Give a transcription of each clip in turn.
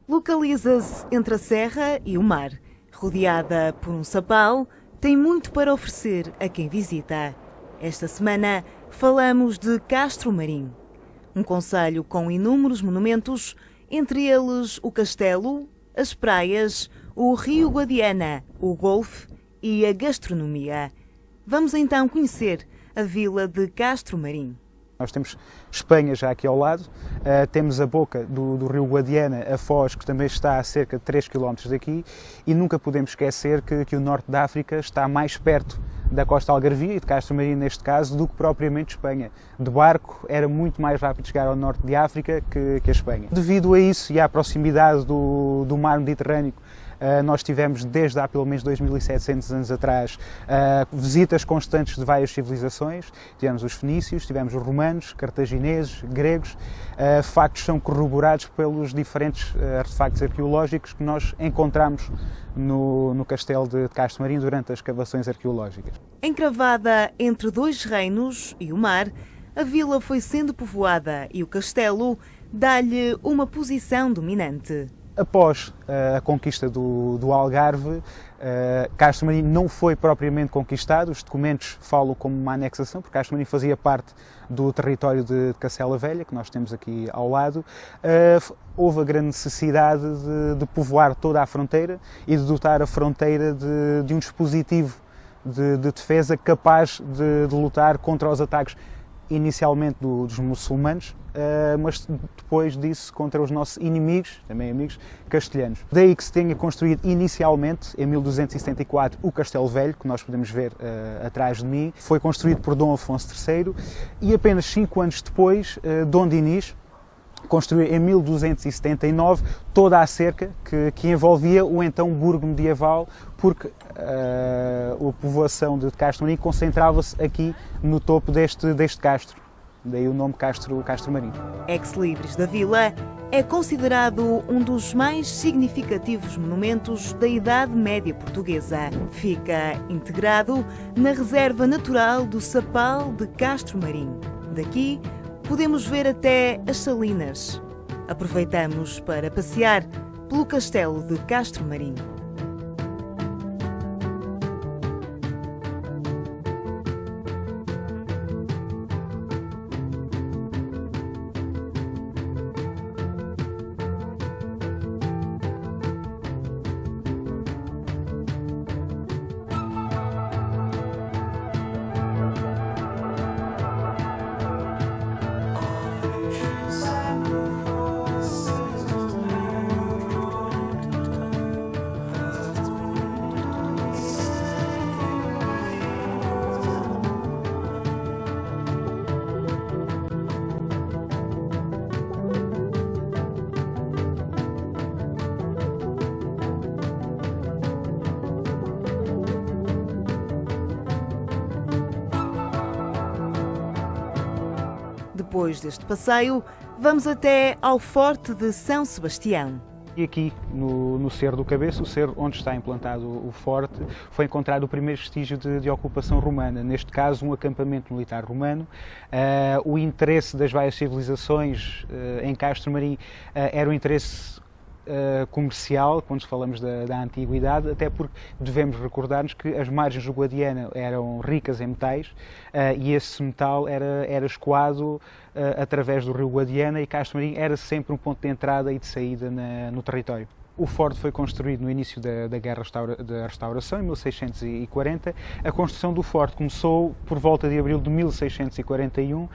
Localiza-se entre a serra e o mar. Rodeada por um sapal, tem muito para oferecer a quem visita. Esta semana falamos de Castro Marim, um concelho com inúmeros monumentos, entre eles o castelo, as praias, o rio Guadiana, o golfe e a gastronomia. Vamos então conhecer a vila de Castro Marim. Nós temos Espanha já aqui ao lado, temos a boca do rio Guadiana, a Foz, que também está a cerca de 3 km daqui, e nunca podemos esquecer que o norte da África está mais perto da costa algarvia e de Castro Marim neste caso do que propriamente Espanha. De barco era muito mais rápido chegar ao norte de África que a Espanha. Devido a isso e à proximidade do mar Mediterrâneo, nós tivemos desde há pelo menos 2700 anos atrás visitas constantes de várias civilizações. Tivemos os fenícios, tivemos os romanos, cartagineses, gregos. Factos são corroborados pelos diferentes artefactos arqueológicos que nós encontramos no castelo de Castro Marim durante as escavações arqueológicas. Encravada entre dois reinos e o mar, a vila foi sendo povoada e o castelo dá-lhe uma posição dominante. Após a conquista do Algarve, Castro Marim não foi propriamente conquistado. Os documentos falam como uma anexação, porque Castro Marim fazia parte do território de Cacela Velha, que nós temos aqui ao lado. Houve a grande necessidade de povoar toda a fronteira e de dotar a fronteira de um dispositivo de defesa capaz de lutar contra os ataques inicialmente dos muçulmanos, mas depois disso contra os nossos inimigos, também amigos, castelhanos. Daí que se tenha construído inicialmente, em 1274, o Castelo Velho, que nós podemos ver atrás de mim. Foi construído por Dom Afonso III e apenas 5 anos depois, Dom Dinis construiu em 1279 toda a cerca que envolvia o então burgo medieval, porque a povoação de Castro Marim concentrava-se aqui no topo deste castro. Daí o nome Castro Marim. Ex-libris da vila é considerado um dos mais significativos monumentos da Idade Média Portuguesa. Fica integrado na Reserva Natural do Sapal de Castro Marim. Daqui podemos ver até as salinas. Aproveitamos para passear pelo castelo de Castro Marim. Depois deste passeio, vamos até ao Forte de São Sebastião. E aqui no Cerro do Cabeço, o cerro onde está implantado o forte, foi encontrado o primeiro vestígio de ocupação romana, neste caso um acampamento militar romano. O interesse das várias civilizações em Castro Marim era o interesse comercial, quando falamos da antiguidade, até porque devemos recordar-nos que as margens do Guadiana eram ricas em metais e esse metal era escoado através do rio Guadiana, e Castro Marim era sempre um ponto de entrada e de saída no território. O forte foi construído no início da Guerra da Restauração, em 1640. A construção do forte começou por volta de abril de 1641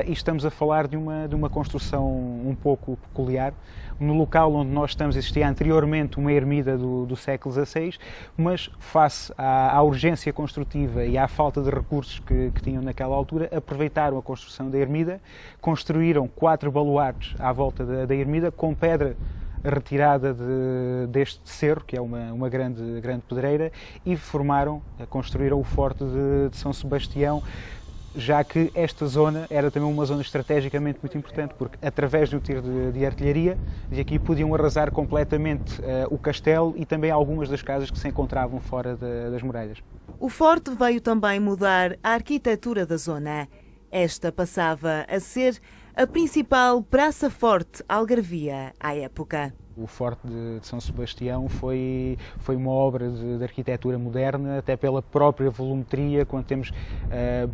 e estamos a falar de uma construção um pouco peculiar. No local onde nós estamos existia anteriormente uma ermida do século XVI, mas face à urgência construtiva e à falta de recursos que tinham naquela altura, aproveitaram a construção da ermida, construíram 4 baluartes à volta da ermida com pedra retirada deste cerro, que é uma grande pedreira, e construíram o Forte de São Sebastião, já que esta zona era também uma zona estrategicamente muito importante, porque através de um tiro de artilharia, de aqui podiam arrasar completamente o castelo e também algumas das casas que se encontravam fora das muralhas. O forte veio também mudar a arquitetura da zona. Esta passava a ser a principal praça forte algarvia à época. O Forte de São Sebastião foi uma obra de arquitetura moderna, até pela própria volumetria, quando temos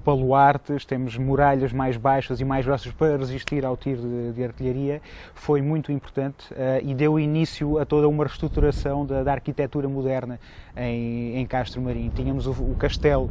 baluartes, temos muralhas mais baixas e mais grossas para resistir ao tiro de artilharia, foi muito importante e deu início a toda uma reestruturação da arquitetura moderna em Castro Marim. Tínhamos o castelo,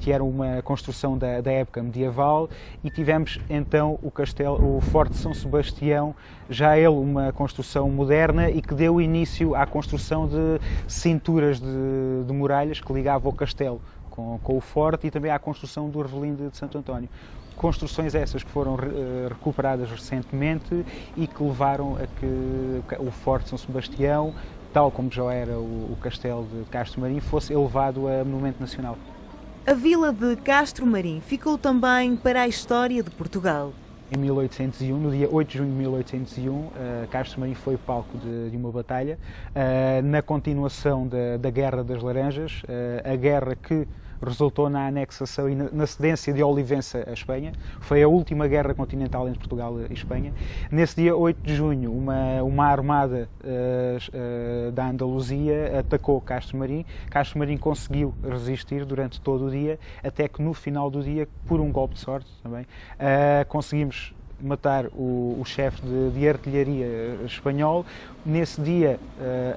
que era uma construção da época medieval, e tivemos então o Forte de São Sebastião, já ele uma construção moderna e que deu início à construção de cinturas de muralhas que ligavam o castelo com o forte, e também à construção do Revelinde de Santo António. Construções essas que foram recuperadas recentemente e que levaram a que o Forte de São Sebastião, tal como já era o castelo de Castro Marim, fosse elevado a monumento nacional. A vila de Castro Marim ficou também para a história de Portugal. Em 1801, no dia 8 de junho de 1801, Castro Marim foi palco de uma batalha, na continuação da Guerra das Laranjas, a guerra que resultou na anexação e na cedência de Olivença à Espanha. Foi a última guerra continental entre Portugal e Espanha. Nesse dia 8 de junho, uma armada da Andaluzia atacou Castro Marim. Castro Marim conseguiu resistir durante todo o dia, até que no final do dia, por um golpe de sorte também, conseguimos matar o chefe de artilharia espanhol. Nesse dia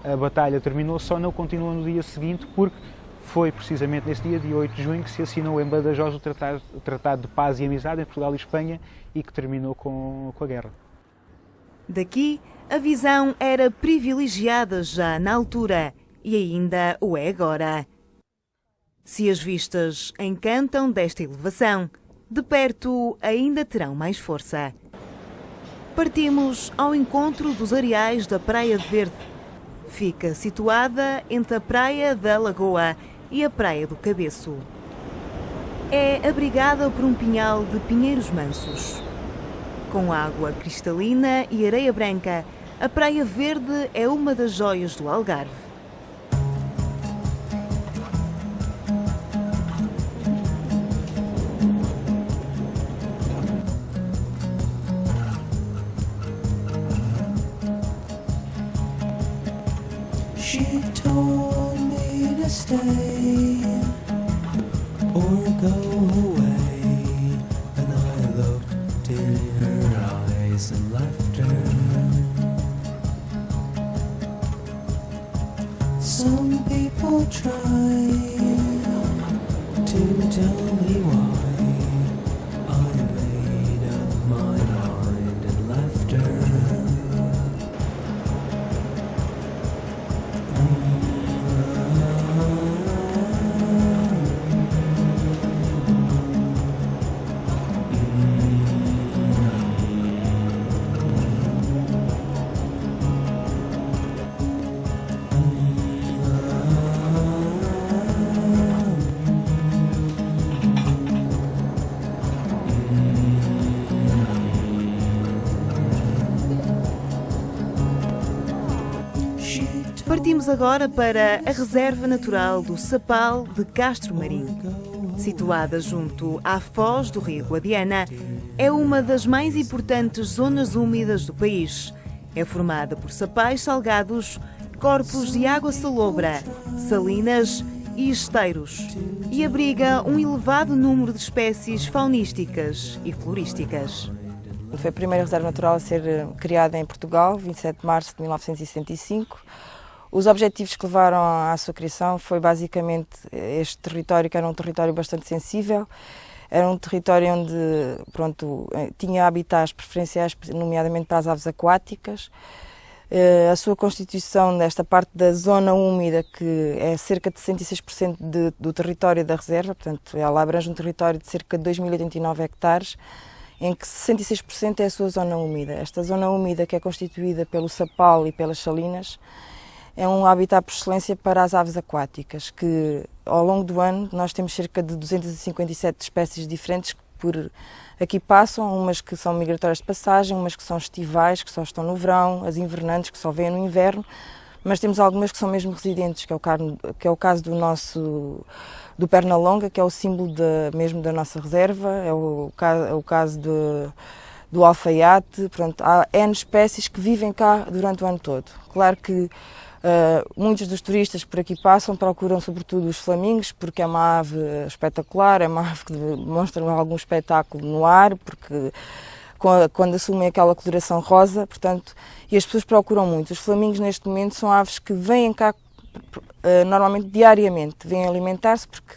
a batalha terminou, só não continuou no dia seguinte, porque foi precisamente nesse dia, 8 de junho, que se assinou em Badajoz o Tratado de Paz e Amizade entre Portugal e Espanha, e que terminou com a guerra. Daqui, a visão era privilegiada já na altura, e ainda o é agora. Se as vistas encantam desta elevação, de perto ainda terão mais força. Partimos ao encontro dos areais da Praia Verde. Fica situada entre a Praia da Lagoa e a Praia do Cabeço. É abrigada por um pinhal de pinheiros mansos. Com água cristalina e areia branca, a Praia Verde é uma das joias do Algarve. She told me to stay or go away, and I looked in her eyes and left her. Some people try to tell me why I made up my mind and left her. Partimos agora para a Reserva Natural do Sapal de Castro Marim. Situada junto à foz do Rio Guadiana, é uma das mais importantes zonas úmidas do país. É formada por sapais salgados, corpos de água salobra, salinas e esteiros, e abriga um elevado número de espécies faunísticas e florísticas. Foi a primeira reserva natural a ser criada em Portugal, 27 de março de 1965. Os objetivos que levaram à sua criação foi basicamente este território, que era um território bastante sensível, era um território onde, pronto, tinha habitats preferenciais, nomeadamente para as aves aquáticas. A sua constituição desta parte da zona úmida, que é cerca de 66% do território da reserva, portanto ela abrange um território de cerca de 2.089 hectares, em que 66% é a sua zona úmida. Esta zona úmida, que é constituída pelo sapal e pelas salinas, é um habitat por excelência para as aves aquáticas, que ao longo do ano nós temos cerca de 257 espécies diferentes que por aqui passam, umas que são migratórias de passagem, umas que são estivais, que só estão no verão, as invernantes, que só vêm no inverno, mas temos algumas que são mesmo residentes, que é o caso do Pernalonga, que é o símbolo mesmo da nossa reserva, é o caso do alfaiate, pronto, há N espécies que vivem cá durante o ano todo. Claro que muitos dos turistas que por aqui passam procuram sobretudo os flamingos, porque é uma ave espetacular, é uma ave que demonstra algum espetáculo no ar, porque quando assumem aquela coloração rosa, portanto, e as pessoas procuram muito. Os flamingos neste momento são aves que vêm cá normalmente diariamente, vêm alimentar-se, porque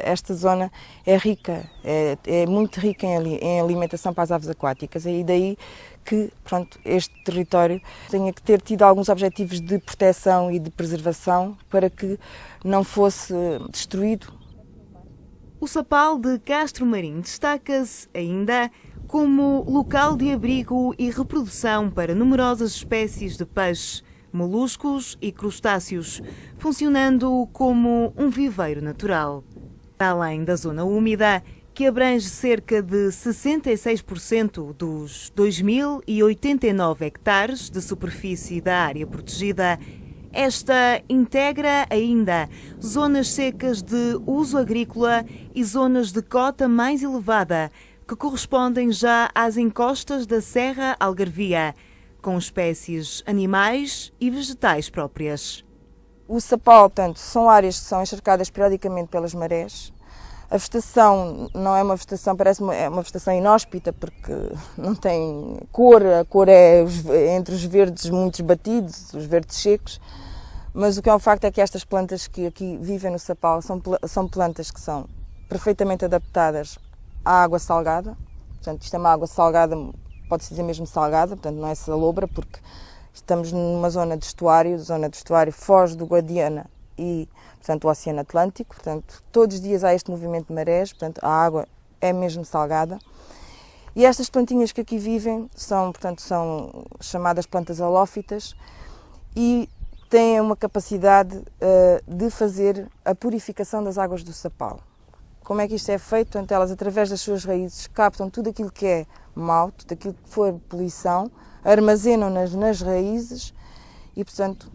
esta zona é rica, é muito rica em alimentação para as aves aquáticas, e daí que, pronto, este território tenha que ter tido alguns objetivos de proteção e de preservação para que não fosse destruído. O Sapal de Castro Marim destaca-se ainda como local de abrigo e reprodução para numerosas espécies de peixe, moluscos e crustáceos, funcionando como um viveiro natural. Além da zona úmida, que abrange cerca de 66% dos 2.089 hectares de superfície da área protegida, esta integra ainda zonas secas de uso agrícola e zonas de cota mais elevada, que correspondem já às encostas da Serra Algarvia, com espécies animais e vegetais próprias. O Sapal, portanto, são áreas que são encharcadas periodicamente pelas marés. A vegetação não é uma vegetação, parece uma vegetação inóspita, porque não tem cor, a cor é entre os verdes muito batidos, os verdes secos, mas o que é um facto é que estas plantas que aqui vivem no Sapal são plantas que são perfeitamente adaptadas à água salgada. Portanto, isto é uma água salgada, pode-se dizer mesmo salgada, portanto não é salobra, porque estamos numa zona de estuário, foge do Guadiana e, portanto, o Oceano Atlântico. Portanto, todos os dias há este movimento de marés, portanto, a água é mesmo salgada. E estas plantinhas que aqui vivem são chamadas plantas halófitas e têm uma capacidade de fazer a purificação das águas do Sapal. Como é que isto é feito? Portanto, elas, através das suas raízes, captam tudo aquilo que é mau, tudo aquilo que for poluição, armazenam-nas nas raízes e, portanto,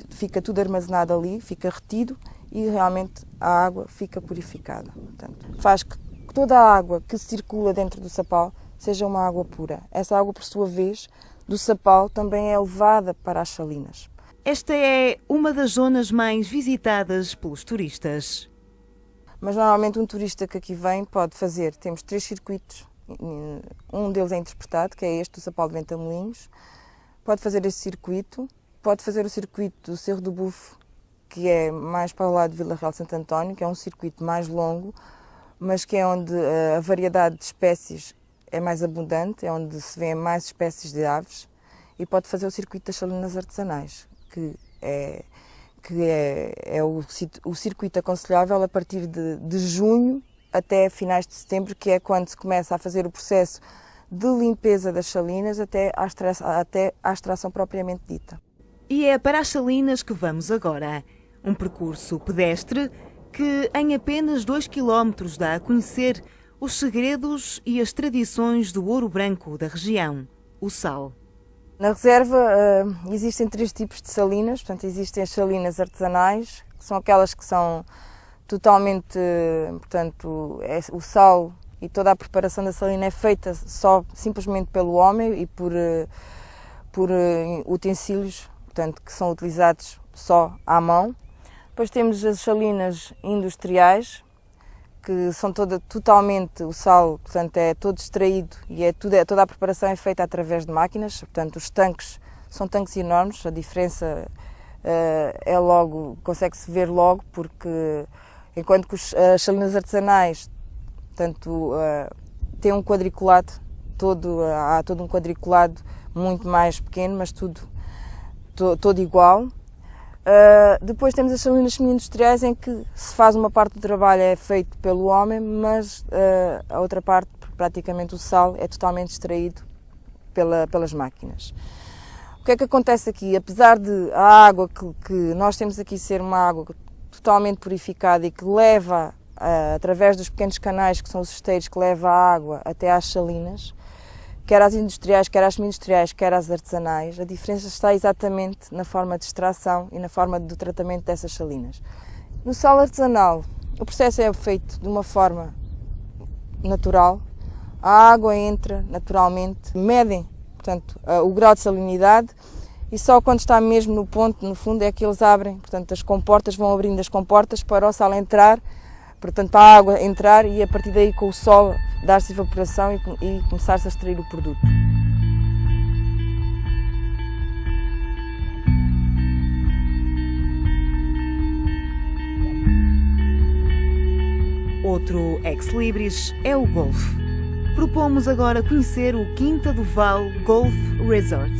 fica tudo armazenado ali, fica retido e realmente a água fica purificada. Portanto, faz que toda a água que circula dentro do Sapal seja uma água pura. Essa água, por sua vez, do Sapal também é levada para as salinas. Esta é uma das zonas mais visitadas pelos turistas. Mas normalmente um turista que aqui vem pode fazer, temos 3 circuitos, um deles é interpretado, que é este do Sapal de Ventamoinhos, pode fazer esse circuito, pode fazer o circuito do Cerro do Bufo, que é mais para o lado de Vila Real de Santo António, que é um circuito mais longo, mas que é onde a variedade de espécies é mais abundante, é onde se vê mais espécies de aves, e pode fazer o circuito das salinas artesanais, que é o circuito aconselhável a partir de junho até finais de setembro, que é quando se começa a fazer o processo de limpeza das salinas até à extração propriamente dita. E é para as salinas que vamos agora. Um percurso pedestre que em apenas 2 km dá a conhecer os segredos e as tradições do ouro branco da região, o sal. Na reserva existem 3 tipos de salinas, portanto existem as salinas artesanais, que são aquelas que são totalmente, portanto, o sal e toda a preparação da salina é feita simplesmente pelo homem e por utensílios, portanto, que são utilizados só à mão. Depois temos as salinas industriais, que são totalmente, o sal, portanto, é todo extraído e toda a preparação é feita através de máquinas, portanto, os tanques são tanques enormes, a diferença é logo, consegue-se ver logo, porque enquanto que as salinas artesanais, portanto, têm um quadriculado, há todo um quadriculado muito mais pequeno, mas todo igual. Depois temos as salinas semi-industriais, em que se faz uma parte do trabalho é feito pelo homem, mas a outra parte, praticamente o sal, é totalmente extraído pelas máquinas. O que é que acontece aqui? Apesar de a água que nós temos aqui ser uma água totalmente purificada e que leva, através dos pequenos canais que são os esteiros, que leva a água até às salinas, quer as industriais, quer as semi-industriais, quer as artesanais, a diferença está exatamente na forma de extração e na forma do tratamento dessas salinas. No sal artesanal, o processo é feito de uma forma natural, a água entra naturalmente, medem, portanto, o grau de salinidade e só quando está mesmo no ponto, no fundo, é que eles abrem, portanto, as comportas vão abrindo as comportas para o sal entrar, portanto, para a água entrar e a partir daí com o sol dar-se evaporação e começar-se a extrair o produto. Outro ex-libris é o golfe. Propomos agora conhecer o Quinta do Val Golf Resort.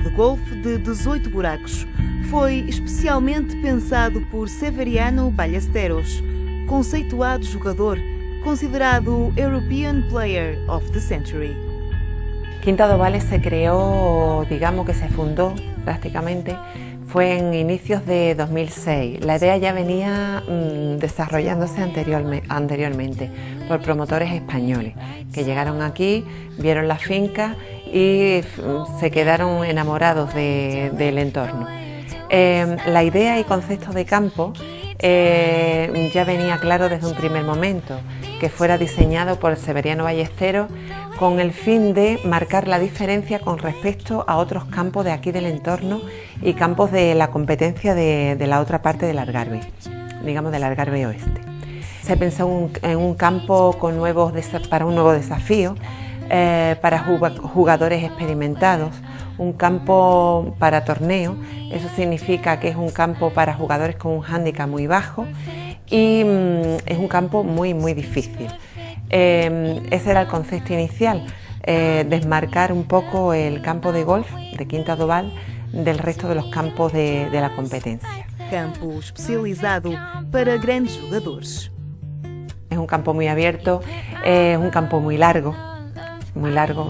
De golfe de 18 buracos, foi especialmente pensado por Severiano Ballesteros, conceituado jogador, considerado European Player of the Century. Quinta do Val se creó, digamos que se fundó prácticamente, fue en inicios de 2006. La idea ya venía desarrollándose anteriormente por promotores españoles que llegaron aquí, vieron la finca y se quedaron enamorados del entorno. La idea y concepto de campo ya venía claro desde un primer momento, que fuera diseñado por Severiano Ballesteros con el fin de marcar la diferencia con respecto a otros campos de aquí del entorno y campos de la competencia de la otra parte del Algarve, digamos del Algarve Oeste. Se pensó en un campo para un nuevo desafío, para jugadores experimentados, un campo para torneo, eso significa que es un campo para jugadores con un hándicap muy bajo y es un campo muy difícil. Ese era el concepto inicial, desmarcar un poco el campo de golf de Quinta do Val del resto de los campos de la competencia. Campo especializado para grandes jogadores. Es un campo muy abierto, es un campo muy largo,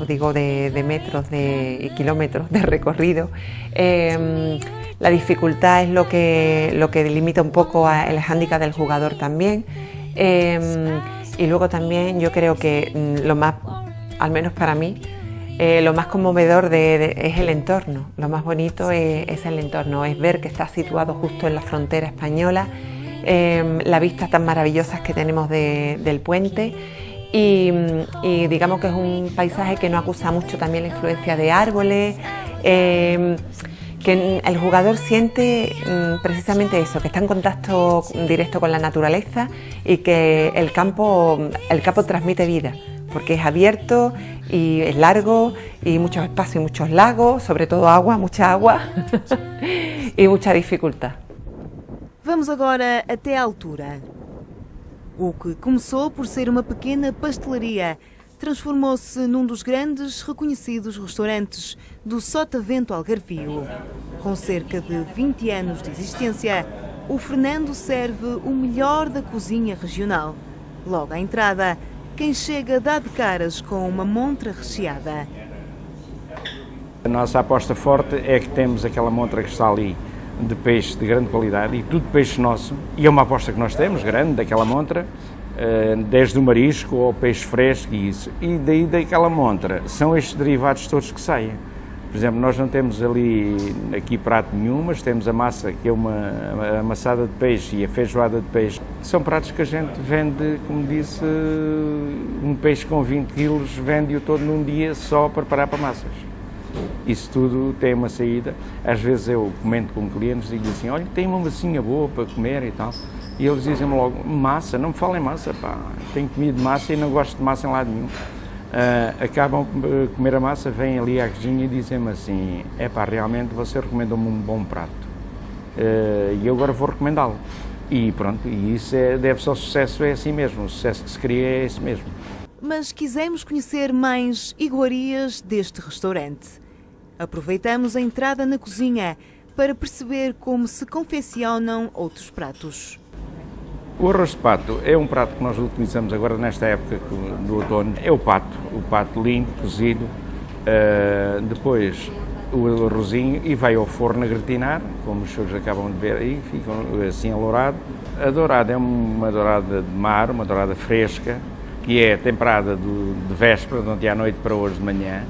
digo de metros y kilómetros de recorrido. La dificultad es lo que delimita un poco el hándicap del jugador también. Y luego también yo creo que lo más, al menos para mí, lo más conmovedor es el entorno. Lo más bonito es el entorno, es ver que está situado justo en la frontera española, la vista tan maravillosa que tenemos del puente y digamos que es un paisaje que no acusa mucho también la influencia de árboles, que el jugador siente precisamente eso, que está en contacto directo con la naturaleza y que el campo transmite vida, porque es abierto y es largo y muchos espacios y muchos lagos, sobre todo agua, mucha agua e muita dificuldade. Vamos agora até à altura. O que começou por ser uma pequena pastelaria transformou-se num dos grandes reconhecidos restaurantes do Sotavento Algarvio. Com cerca de 20 anos de existência, o Fernando serve o melhor da cozinha regional. Logo à entrada, quem chega dá de caras com uma montra recheada. A nossa aposta forte é que temos aquela montra que está ali de peixe de grande qualidade e tudo peixe nosso. E é uma aposta que nós temos, grande, daquela montra, desde o marisco ao peixe fresco e isso. E daí daquela montra são estes derivados todos que saem. Por exemplo, nós não temos aqui prato nenhum, mas temos a massa, que é uma amassada de peixe e a feijoada de peixe. São pratos que a gente vende, como disse, um peixe com 20 quilos, vende-o todo num dia só para preparar para massas. Isso tudo tem uma saída. Às vezes eu comento com clientes e digo assim, olha, tem uma massinha boa para comer e tal. E eles dizem-me logo, massa, não me falem massa, pá, tenho comido massa e não gosto de massa em lado nenhum. Acabam de comer a massa, vêm ali à cozinha e dizem-me assim, é pá, realmente você recomendou-me um bom prato. E eu agora vou recomendá-lo. E pronto, e isso deve-se ao sucesso, é assim mesmo, o sucesso que se cria é esse mesmo. Mas quisemos conhecer mais iguarias deste restaurante. Aproveitamos a entrada na cozinha para perceber como se confeccionam outros pratos. O arroz de pato é um prato que nós utilizamos agora nesta época do outono. É o pato limpo, cozido, depois o arrozinho e vai ao forno a gratinar, como os senhores acabam de ver aí, ficam assim alourado. A dourada é uma dourada de mar, uma dourada fresca, que é temperada de véspera, de ontem à noite para hoje de manhã.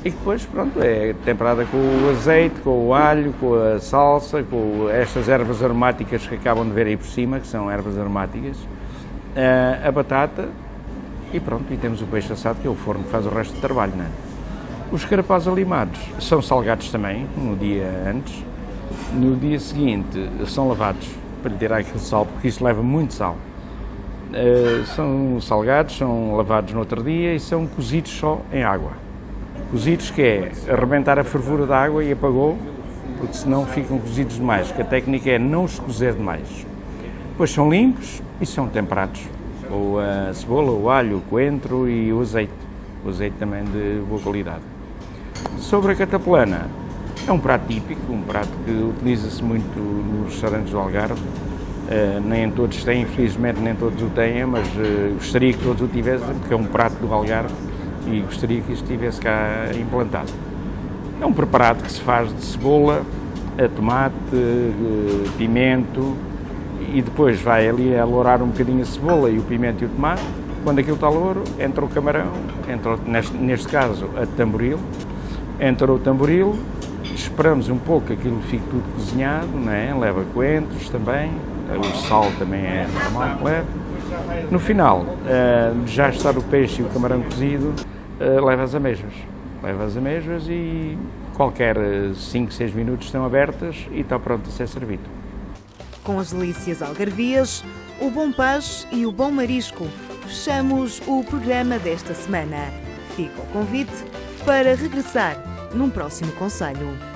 E depois, pronto, é temperada com o azeite, com o alho, com a salsa, com estas ervas aromáticas que acabam de ver aí por cima, que são ervas aromáticas, a batata e pronto, e temos o peixe assado, que é o forno que faz o resto do trabalho, não é? Os carapaus alimados são salgados também, no dia antes. No dia seguinte são lavados para tirar aquele sal, porque isso leva muito sal. São salgados, são lavados no outro dia e são cozidos só em água. Cozidos que é arrebentar a fervura da água e apagou, porque senão ficam cozidos demais, que a técnica é não os cozer demais. Depois são limpos e são temperados, ou a cebola, o alho, o coentro e o azeite também de boa qualidade. Sobre a cataplana, é um prato típico, um prato que utiliza-se muito nos restaurantes do Algarve. Nem todos têm, infelizmente nem todos o têm, mas gostaria que todos o tivessem, porque é um prato do Algarve e gostaria que isto estivesse cá implantado. É um preparado que se faz de cebola, tomate, pimento e depois vai ali a lourar um bocadinho a cebola e o pimento e o tomate. Quando aquilo está louro, entra o camarão, entra, neste caso a tamboril, entra o tamboril, esperamos um pouco que aquilo fique tudo cozinhado, não é? Leva coentros também, o sal também é normal que leva. No final, já está o peixe e o camarão cozido, leva as amêijoas. Leva as amêijoas e qualquer 5, 6 minutos estão abertas e está pronto a ser servido. Com as delícias algarvias, o bom peixe e o bom marisco, fechamos o programa desta semana. Fica o convite para regressar num próximo conselho.